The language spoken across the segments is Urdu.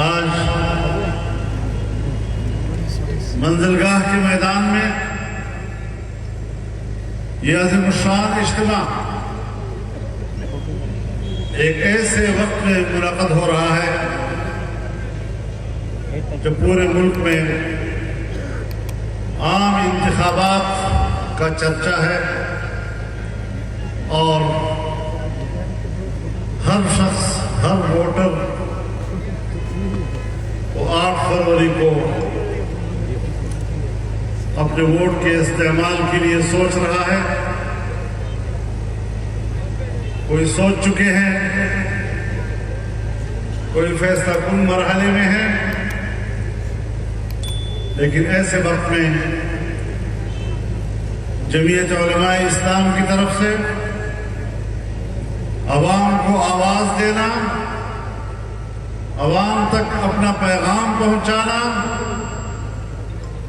آج منزلگاہ کے میدان میں یہ عظیم الشان اجتماع ایک ایسے وقت میں منعقد ہو رہا ہے جب پورے ملک میں عام انتخابات کا چرچا ہے اور ہر شخص، ہر ووٹر وہ 8 فروری کو اپنے ووٹ کے استعمال کے لیے سوچ رہا ہے۔ کوئی سوچ چکے ہیں، کوئی فیصلہ کن مرحلے میں ہے، لیکن ایسے وقت میں جمعیت علماء اسلام کی طرف سے عوام کو آواز دینا، عوام تک اپنا پیغام پہنچانا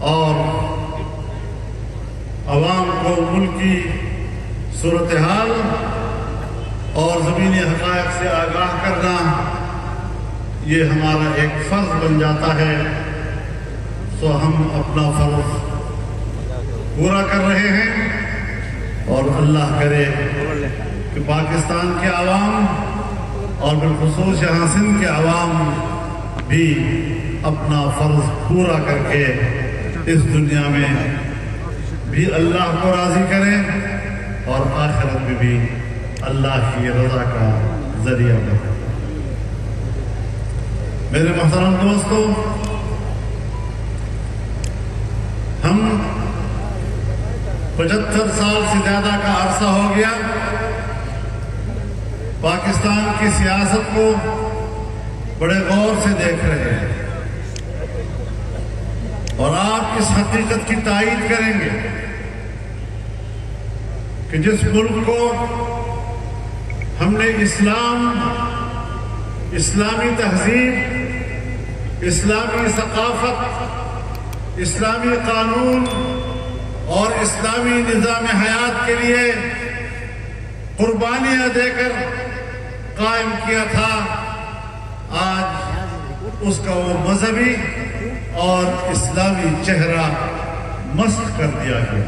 اور عوام کو ملکی صورتحال اور زمینی حقائق سے آگاہ کرنا، یہ ہمارا ایک فرض بن جاتا ہے۔ تو ہم اپنا فرض پورا کر رہے ہیں اور اللہ کرے کہ پاکستان کے عوام اور بالخصوص یہاں سندھ کے عوام بھی اپنا فرض پورا کر کے اس دنیا میں بھی اللہ کو راضی کریں اور آخرت میں بھی اللہ کی رضا کا ذریعہ بنے۔ میرے محترم دوستو، ہم 75 سال سے زیادہ کا عرصہ ہو گیا پاکستان کی سیاست کو بڑے غور سے دیکھ رہے ہیں، اور آپ اس حقیقت کی تائید کریں گے کہ جس ملک کو ہم نے اسلامی تہذیب، اسلامی ثقافت، اسلامی قانون اور اسلامی نظام حیات کے لیے قربانیاں دے کر قائم کیا تھا، آج اس کا وہ مذہبی اور اسلامی چہرہ مسخ کر دیا گیا۔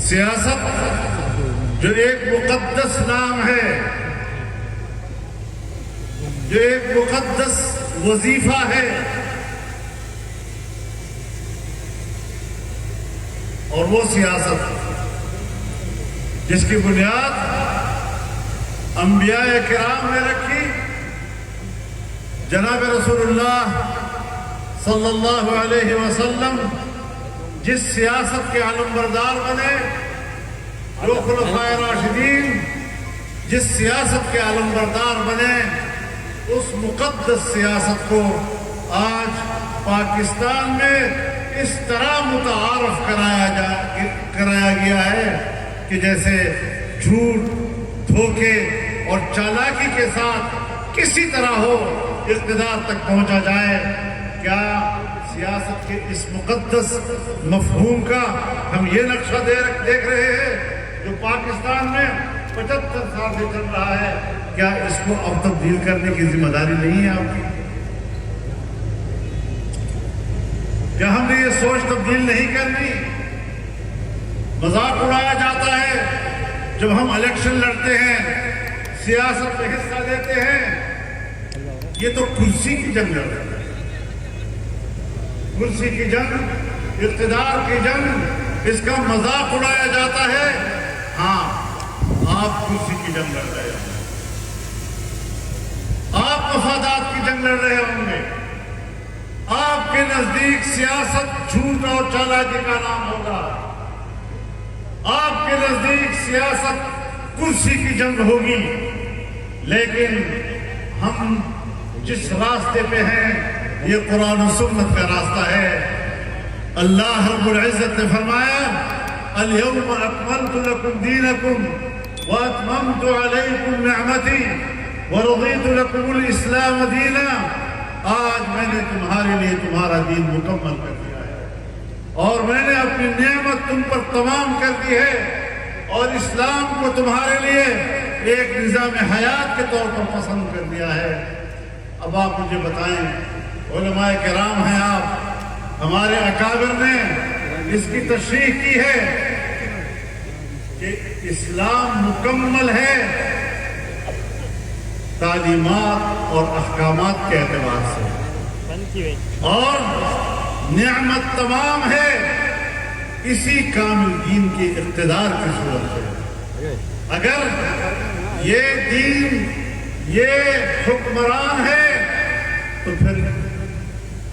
سیاست جو ایک مقدس نام ہے، جو ایک مقدس وظیفہ ہے، اور وہ سیاست جس کی بنیاد انبیاء کرام نے رکھی، جناب رسول اللہ صلی اللہ علیہ وسلم جس سیاست کے علمبردار بنے، جو خلفائے راشدین جس سیاست کے علمبردار بنے، اس مقدس سیاست کو آج پاکستان میں اس طرح متعارف کرایا گیا ہے کہ جیسے جھوٹ، دھوکے اور چالاکی کے ساتھ کسی طرح ہو اقتدار تک پہنچا جائے۔ کیا سیاست کے اس مقدس مفہوم کا ہم یہ نقشہ دیکھ رہے ہیں جو پاکستان میں 75 سال سے چل رہا ہے؟ کیا اس کو اب تبدیل کرنے کی ذمہ داری نہیں ہے آپ کی؟ کیا ہم نے یہ سوچ تبدیل نہیں کرنی؟ مذاق اڑایا جاتا ہے جب ہم الیکشن لڑتے ہیں، سیاست میں حصہ لیتے ہیں، یہ تو کرسی کی جنگ لڑ رہے ہیں، کرسی کی جنگ، اقتدار کی جنگ، اس کا مذاق اڑایا جاتا ہے۔ ہاں، آپ کرسی کی جنگ لڑ رہے ہیں، آپ مفادات کی جنگ لڑ رہے ہوں گے، آپ کے نزدیک سیاست جھوٹ اور چالاکی کا نام ہوگا، آپ کے نزدیک سیاست کرسی کی جنگ ہوگی، لیکن ہم جس راستے پہ ہیں یہ قرآن و سنت کا راستہ ہے۔ اللہ رب العزت نے فرمایا اليوم اکملت لکم دینکم واتممت علیکم نعمتی ورضیت لکم الاسلام دینا، آج میں نے تمہارے لیے تمہارا دین مکمل کر دیا ہے اور میں نے اپنی نعمت تم پر تمام کر دی ہے، اور اسلام کو تمہارے لیے ایک نظام حیات کے طور پر پسند کر دیا ہے۔ اب آپ مجھے بتائیں، علماء کرام ہیں آپ، ہمارے اکابر نے اس کی تشریح کی ہے کہ اسلام مکمل ہے تعلیمات اور احکامات کے اعتبار سے، اور نعمت تمام ہے اسی کامل دین کے اقتدار کی صورت ہے۔ اگر یہ دین، یہ حکمران ہے، تو پھر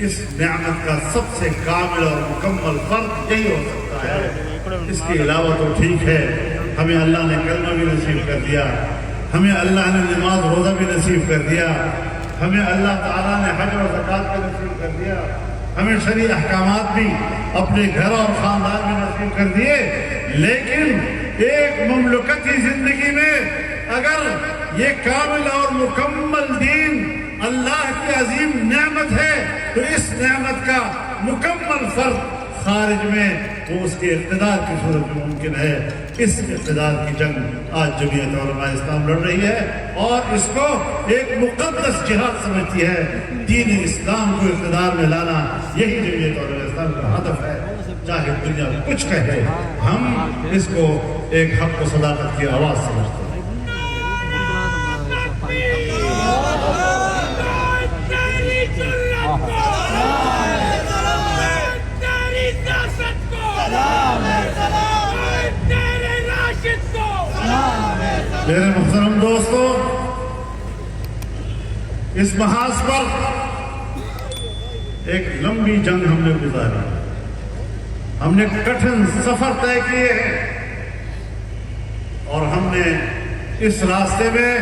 اس نعمت کا سب سے کامل اور مکمل فرق یہی ہو سکتا ہے۔ اس کے علاوہ تو ٹھیک ہے، ہمیں اللہ نے کلمہ بھی نصیب کر دیا، ہمیں اللہ نے نماز روزہ بھی نصیب کر دیا، ہمیں اللہ تعالیٰ نے حج اور زکوٰۃ بھی نصیب کر دیا، ہمیں شرعی احکامات بھی اپنے گھر اور خاندان میں نصیب کر دیے، لیکن ایک مملکتی زندگی میں اگر یہ کامل اور مکمل دین اللہ کی عظیم نعمت ہے تو اس نعمت کا مکمل فرق خارج میں وہ اس کے اقتدار کی صورت میں ممکن ہے۔ اس اقتدار کی جنگ آج جمعیت علماء اسلام لڑ رہی ہے اور اس کو ایک مقدس جہاد سمجھتی ہے۔ دین اسلام کو اقتدار میں لانا یہی جمعیت علماء اسلام کا ہدف ہے، چاہے دنیا کچھ کہے، ہم اس کو ایک حق و صداقت کی آواز سمجھتے ہیں۔ میرے محترم دوستو، اس محاذ پر ایک لمبی جنگ ہم نے گزاری، ہم نے کٹھن سفر طے کیے ہیں، اور ہم نے اس راستے میں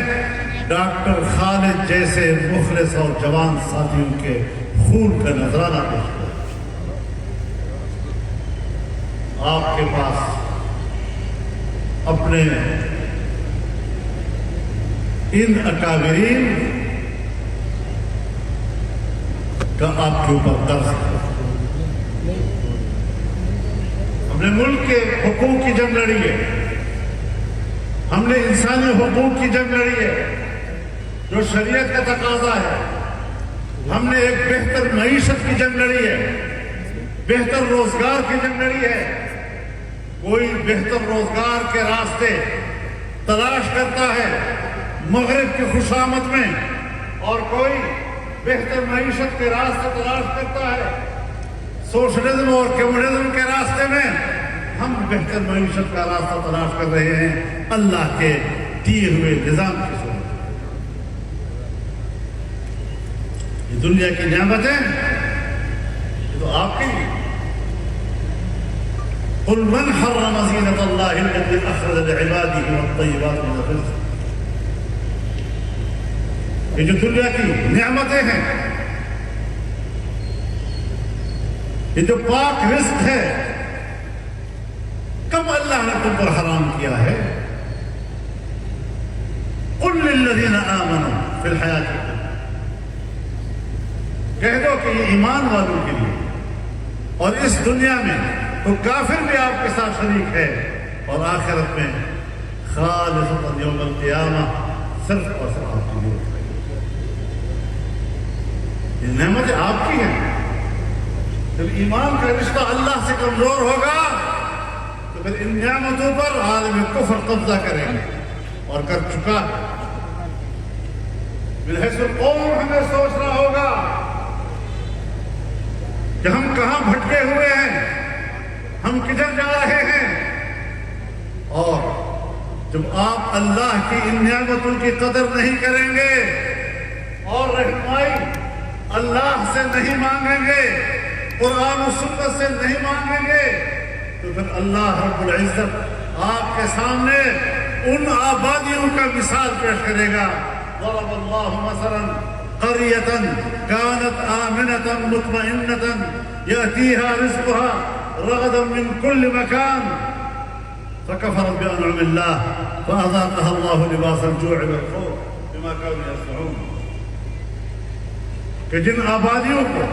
ڈاکٹر خالد جیسے مخلص اور جوان ساتھیوں کے خون کا نذرانہ پیش کیا۔ آپ کے پاس اپنے ان اکابرین کا آپ کے اوپر قرض ہے۔ ہم نے ملک کے حقوق کی جنگ لڑی ہے، ہم نے انسانی حقوق کی جنگ لڑی ہے جو شریعت کا تقاضا ہے، ہم نے ایک بہتر معیشت کی جنگ لڑی ہے، بہتر روزگار کی جنگ لڑی ہے۔ کوئی بہتر روزگار کے راستے تلاش کرتا ہے مغرب کی خوشامد میں، اور کوئی بہتر معیشت کے راستے تلاش کرتا ہے سوشلزم اور کمیونزم کے راستے میں۔ ہم بہتر معیشت کا راستہ تلاش کر رہے ہیں اللہ کے دیے ہوئے نظام کی صورت۔ یہ دنیا کی نعمتیں یہ تو آپ کی ہیں۔ قل من حرم زینة اللہ التي اخرج لعباده والطیبات من الرزق۔ یہ جو دنیا کی نعمتیں ہیں، یہ جو پاک رزق ہے، کب اللہ نے تم پر حرام کیا ہے؟ قل للذین آمنوا فی الحیات الدنیا، کہہ دو کہ یہ ایمان والوں کے لیے، اور اس دنیا میں تو کافر بھی آپ کے ساتھ شریک ہے، اور آخرت میں خالصۃ یوم القیامہ صرف اور صرف آپ کے لیے۔ یہ نعمتیں آپ کی ہیں۔ جب ایمان کا رشتہ اللہ سے کمزور ہوگا تو پھر ان نعمتوں پر عالم کفر قبضہ کریں گے، اور کر چکا ہے۔ بالحیث القوم ہمیں سوچنا ہوگا کہ ہم کہاں بھٹکے ہوئے ہیں، ہم کدھر جا رہے ہیں۔ اور جب آپ اللہ کی ان نعمتوں کی قدر نہیں کریں گے اور رہنمائی اللہ سے نہیں مانگیں گے، قرآن و سنت سے نہیں مانگیں گے، تو پھر اللہ رب العزت آپ کے سامنے ان آبادیوں کا مثال پیش کرے گا۔ ضرب اللہ مثلا قریۃ کانت آمنۃ مطمئنۃ یأتیہا رزقها رغدا من كل مكان فكفرت بأنعم الله فأذاقها الله لباس الجوع والخوف بما كانوا يصنعون۔ کہ جن آبادیوں کو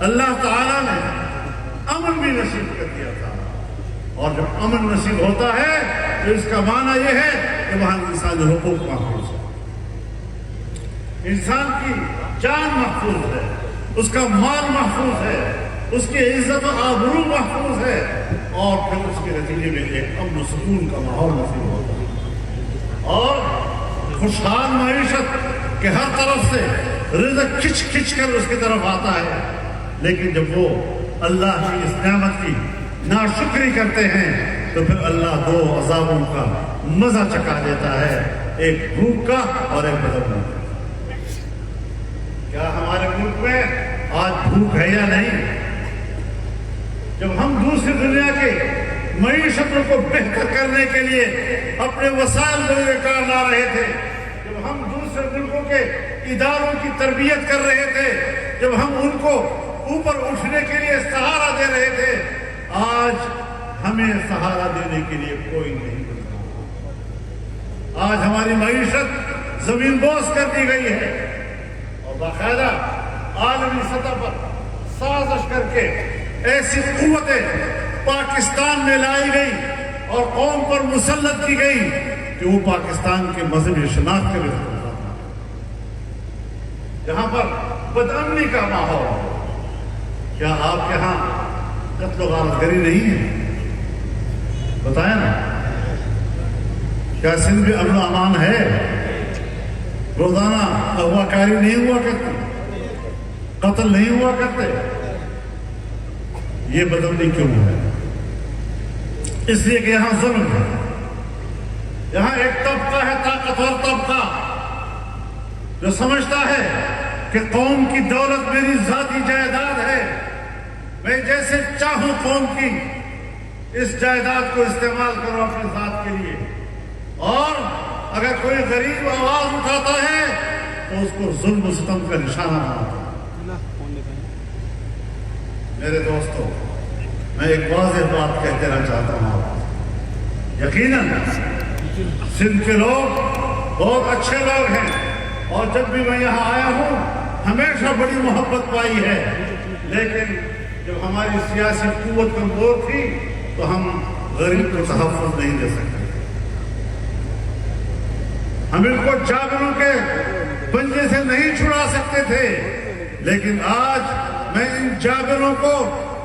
اللہ تعالیٰ نے امن بھی نصیب کر دیا تھا، اور جب امن نصیب ہوتا ہے تو اس کا معنی یہ ہے کہ وہاں انسانی حقوق محفوظ ہے، انسان کی جان محفوظ ہے، اس کا مال محفوظ ہے، اس کی عزت و آبرو محفوظ ہے، اور پھر اس کے نتیجے میں ایک امن و سکون کا ماحول نصیب ہوتا ہے، اور خوشحال معیشت کہ ہر طرف سے رزق کھچ کھچ کر اس کی طرف آتا ہے۔ لیکن جب وہ اللہ کی اس نعمت کی ناشکری کرتے ہیں تو پھر اللہ دو عذابوں کا مزہ چکھا دیتا ہے، ایک بھوک کا اور ایک بدبو کا۔ کیا ہمارے ملک میں آج بھوک ہے یا نہیں؟ جب ہم دوسری دنیا کے معیشتوں کو بہتر کرنے کے لیے اپنے وسائل کو کار لا رہے تھے، جب ہم دوسرے ملکوں کے اداروں کی تربیت کر رہے تھے، جب ہم ان کو اوپر اٹھنے کے لیے سہارا دے رہے تھے، آج ہمیں سہارا دینے کے لیے کوئی نہیں مل رہا۔ آج ہماری معیشت زمین بوس کر دی گئی ہے، اور باقاعدہ عالمی سطح پر سازش کر کے ایسی قوتیں پاکستان میں لائی گئی اور قوم پر مسلط کی گئی کہ وہ پاکستان کے مذہبی شناخت کے بھی جہاں پر بدامنی کا ماحول ہے۔ کیا آپ کے ہاں قتل و غارت گری نہیں ہے؟ بتائیں نا، کیا سندھ میں امن و امان ہے؟ روزانہ اغوا کاری نہیں ہوا کرتی، قتل نہیں ہوا کرتے؟ یہ بدامنی کیوں ہے؟ اس لیے کہ یہاں ظلم ہے، یہاں ایک طبقہ ہے، طاقتور طبقہ، جو سمجھتا ہے کہ قوم کی دولت میری ذاتی جائیداد ہے، میں جیسے چاہوں قوم کی اس جائیداد کو استعمال کروں اپنے ذات کے لیے، اور اگر کوئی غریب آواز اٹھاتا ہے تو اس کو ظلم و ستم کا نشانہ بناتا ہے۔ میرے دوستو، میں ایک واضح بات کہہ دینا چاہتا ہوں آپ کو۔ یقیناً سندھ کے لوگ بہت اچھے لوگ ہیں، اور جب بھی میں یہاں آیا ہوں ہمیشہ بڑی محبت پائی ہے، لیکن جب ہماری سیاسی قوت کمزور تھی تو ہم غریب کو تحفظ نہیں دے سکتے، ہم ان کو جابروں کے پنجے سے نہیں چھڑا سکتے تھے۔ لیکن آج میں ان جابروں کو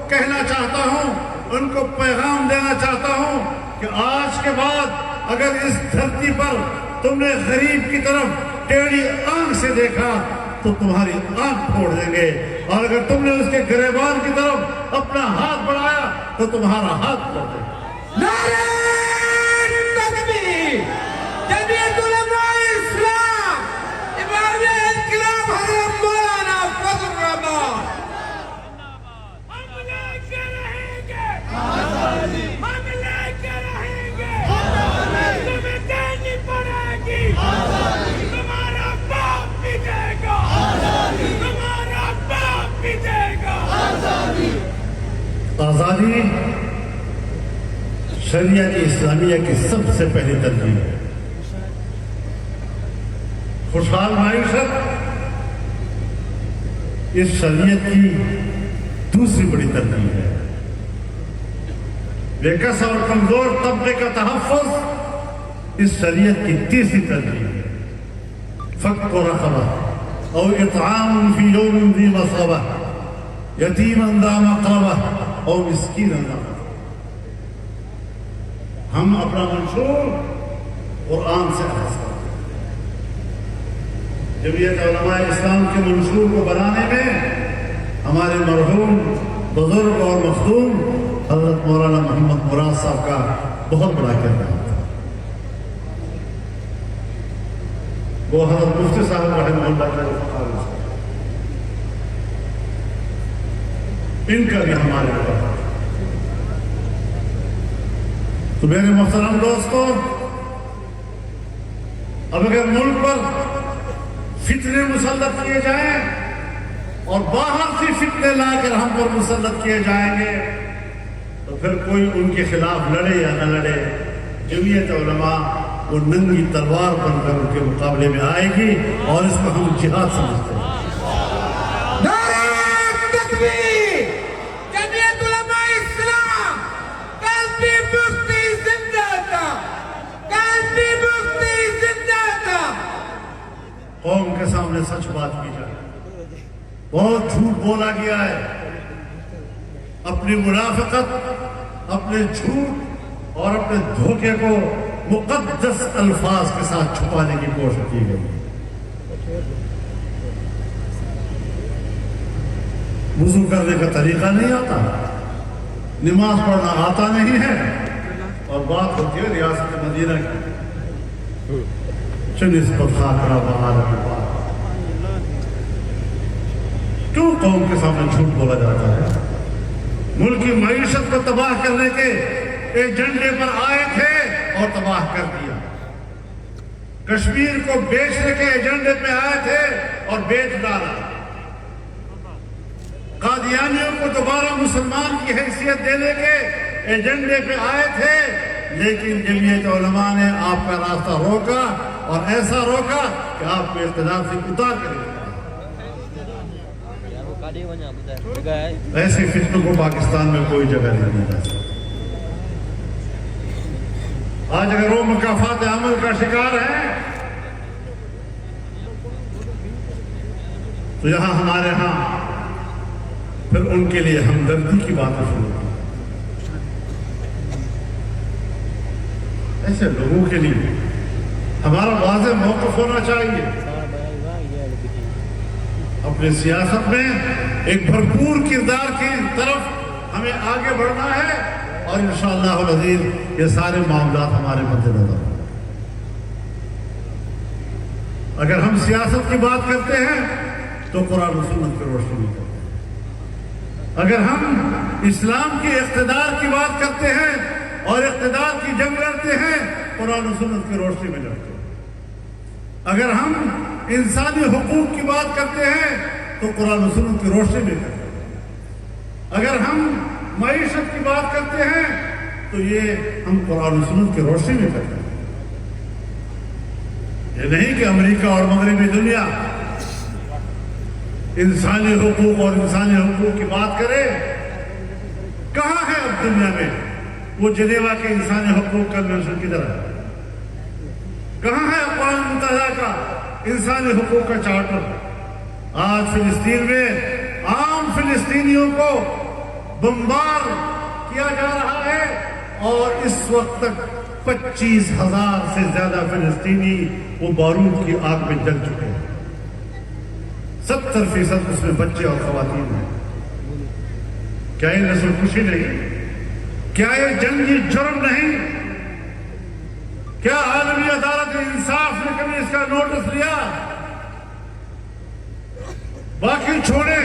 کہنا چاہتا ہوں، ان کو پیغام دینا چاہتا ہوں کہ آج کے بعد اگر اس دھرتی پر تم نے غریب کی طرف ٹیڑھی آنکھ سے دیکھا تو تمہاری آنکھ پھوڑ دیں گے، اور اگر تم نے اس کے گریبان کی طرف اپنا ہاتھ بڑھایا تو تمہارا ہاتھ پھوڑ دیں گے۔ نعرہ تکبیر! جمعیت علماء اسلام، امام انقلاب حضرت مولانا فضل الرحمان۔ ہم لے کے رہیں گے، ہم لے کے رہیں گے، تمہیں دینی پڑے گی، تمہارا باپ بھی دے گا، تمہارا باپ بھی دے گا۔ آزادی شریعت اسلامیہ کی سب سے پہلی ترجیح ہے، خوشحال معیشت اس شریعت کی دوسری بڑی ترجیح ہے، بے کس اور کمزور طبقے کا تحفظ اس شریعت کی تیسری ترجیح ہے، فک و رقبہ او اطعام فی یوم ذی مسغبہ یتیما ذا مقربہ او مسکینا ذا متربہ۔ ہم اپنا منشور قرآن سے اخذ کرتے ہیں۔ جمعیت علماء اسلام کے منشور کو بنانے میں ہمارے مرحوم بزرگ اور مخدوم حضرت مولانا محمد مراد صاحب کا بہت بڑا کردار تھا۔ وہ حضرت مفتی صاحب رحمہ اللہ کا ان کا بھی ہمارے اوپر۔ تو میرے محترم دوستوں، اب اگر ملک پر فتنے مسلط کیے جائیں اور باہر سے فتنے لا کر ہم پر مسلط کیے جائیں گے تو پھر کوئی ان کے خلاف لڑے یا نہ لڑے، جمعیت علماء وہ ننگی تلوار بن کر ان کے مقابلے میں آئے گی، اور اس کو ہم جہاد سمجھتے ہیں۔ نعرہ تکبیر! جمعیت علماء اسلام، کل بھی مفتی زندہ تھا، کل بھی مفتی قوم کے سامنے سچ بات کی جائے. بہت جھوٹ بولا گیا ہے. اپنی منافقت، اپنے جھوٹ اور اپنے دھوکے کو مقدس الفاظ کے ساتھ چھپانے کی کوشش کی گئی. وضو کرنے کا طریقہ نہیں آتا، نماز پڑھنا آتا نہیں ہے، اور بات ہوتی ہے ریاست مدینہ کی نسبت خاکرہ بہار کی بات. کیوں قوم کے سامنے جھوٹ بولا جاتا ہے؟ ملک کی معیشت کو تباہ کرنے کے ایجنڈے پر آئے تھے اور تباہ کر دیا. کشمیر کو بیچنے کے ایجنڈے پہ آئے تھے اور بیچ ڈالا. قادیانیوں کو دوبارہ مسلمان کی حیثیت دینے کے ایجنڈے پہ آئے تھے، لیکن جمعیت علماء نے آپ کا راستہ روکا، اور ایسا روکا کہ آپ کو اقتدار سے اتار کر دیا. ایسے فتنوں کو پاکستان میں کوئی جگہ نہیں دی جا سکتی. آج اگر وہ مکافات عمل کا شکار ہیں تو یہاں ہمارے ہاں پھر ان کے لیے ہمدردی کی باتیں شروع کی. ایسے لوگوں کے لیے ہمارا واضح موقف ہونا چاہیے. اپنی سیاست میں ایک بھرپور کردار کی طرف ہمیں آگے بڑھنا ہے، اور انشاءاللہ العزیز یہ سارے معاملات ہمارے مد نظر ہیں. اگر ہم سیاست کی بات کرتے ہیں تو قرآن و سنت کی روشنی میں کرتے ہیں. اگر ہم اسلام کی اقتدار کی بات کرتے ہیں اور اقتدار کی جنگ لڑتے ہیں، قرآن و سنت کی روشنی میں لڑتے ہیں. اگر ہم انسانی حقوق کی بات کرتے ہیں تو قرآن و سنت کی روشنی میں کرتے ہیں. اگر ہم معیشت کی بات کرتے ہیں تو یہ ہم قرآن و سنت کی روشنی میں کرتے ہیں. یہ نہیں کہ امریکہ اور مغربی دنیا انسانی حقوق اور انسانی حقوق کی بات کرے. کہاں ہے اب دنیا میں وہ جنیوا کے انسانی حقوق کنونشن کی طرح؟ کہاں ہے اقوام متحدہ کا انسانی حقوق کا چارٹر؟ آج فلسطین میں عام فلسطینیوں کو بمبار کیا جا رہا ہے، اور اس وقت تک 25,000 سے زیادہ فلسطینی وہ بارود کی آگ میں جل چکے ہیں. 70% اس میں بچے اور خواتین ہیں. کیا یہ نسل کشی نہیں؟ کیا یہ جنگی جرم نہیں؟ کیا عالمی عدالت انصاف نے کبھی اس کا نوٹس لیا؟ باقی چھوڑیں،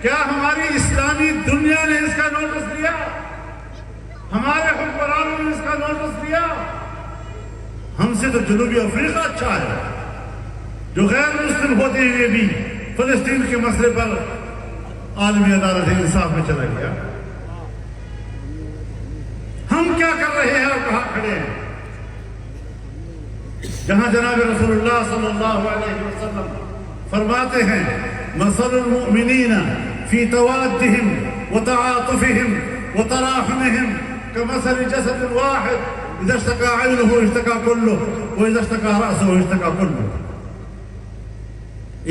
کیا ہماری اسلامی دنیا نے اس کا نوٹس لیا؟ ہمارے حکمرانوں نے اس کا نوٹس لیا؟ ہم سے تو جنوبی افریقہ اچھا ہے، جو غیر مسلم ہوتے ہوئے بھی فلسطین کے مسئلے پر عالمی عدالت انصاف میں چلا گیا. ہم کیا کر رہے ہیں اور کہاں کھڑے ہیں؟ جہاں جناب رسول اللہ صلی اللہ علیہ وسلم فرماتے ہیں مثل المؤمنین فی توادہم وتعاطفہم وتراحمہم کمثل جسد واحد اذا اشتکا عینہ اشتکا کلہ واذا اشتکا رأسہ اشتکا کلہ.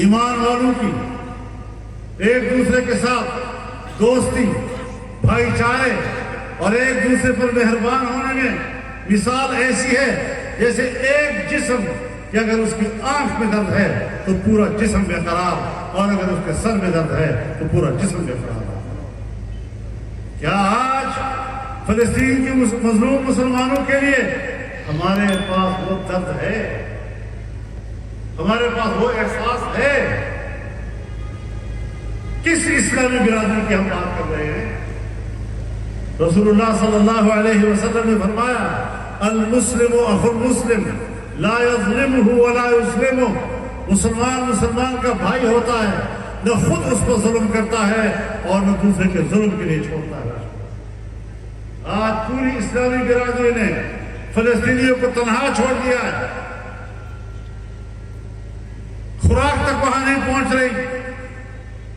ایمان والوں کی ایک دوسرے کے ساتھ دوستی، بھائی چارے اور ایک دوسرے پر مہربان ہونے میں مثال ایسی ہے جیسے ایک جسم کہ اگر اس کی آنکھ میں درد ہے تو پورا جسم بے قرار، اور اگر اس کے سر میں درد ہے تو پورا جسم بے قرار. کیا آج فلسطین کے مظلوم مسلمانوں کے لیے ہمارے پاس وہ درد ہے؟ ہمارے پاس وہ احساس ہے؟ کس اسلامی برادری کی ہم بات کر رہے ہیں؟ رسول اللہ صلی اللہ علیہ وسلم نے فرمایا المسلم اخو المسلم لا یظلمہ ولا یظلمہ. مسلمان مسلمان کا بھائی ہوتا ہے، نہ خود اس پر ظلم کرتا ہے اور نہ دوسرے کے ظلم کے لیے چھوڑتا ہے. آج پوری اسلامی برادری نے فلسطینیوں کو تنہا چھوڑ دیا ہے. خوراک تک وہاں نہیں پہنچ رہی،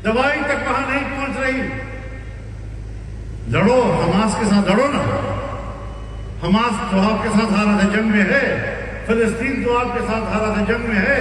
دوائی تک وہاں نہیں پہنچ رہی. لڑو، حماس کے ساتھ لڑو نا. حماس تو آپ کے ساتھ حالت جنگ میں ہے، فلسطین تو آپ کے ساتھ حالت جنگ میں ہے.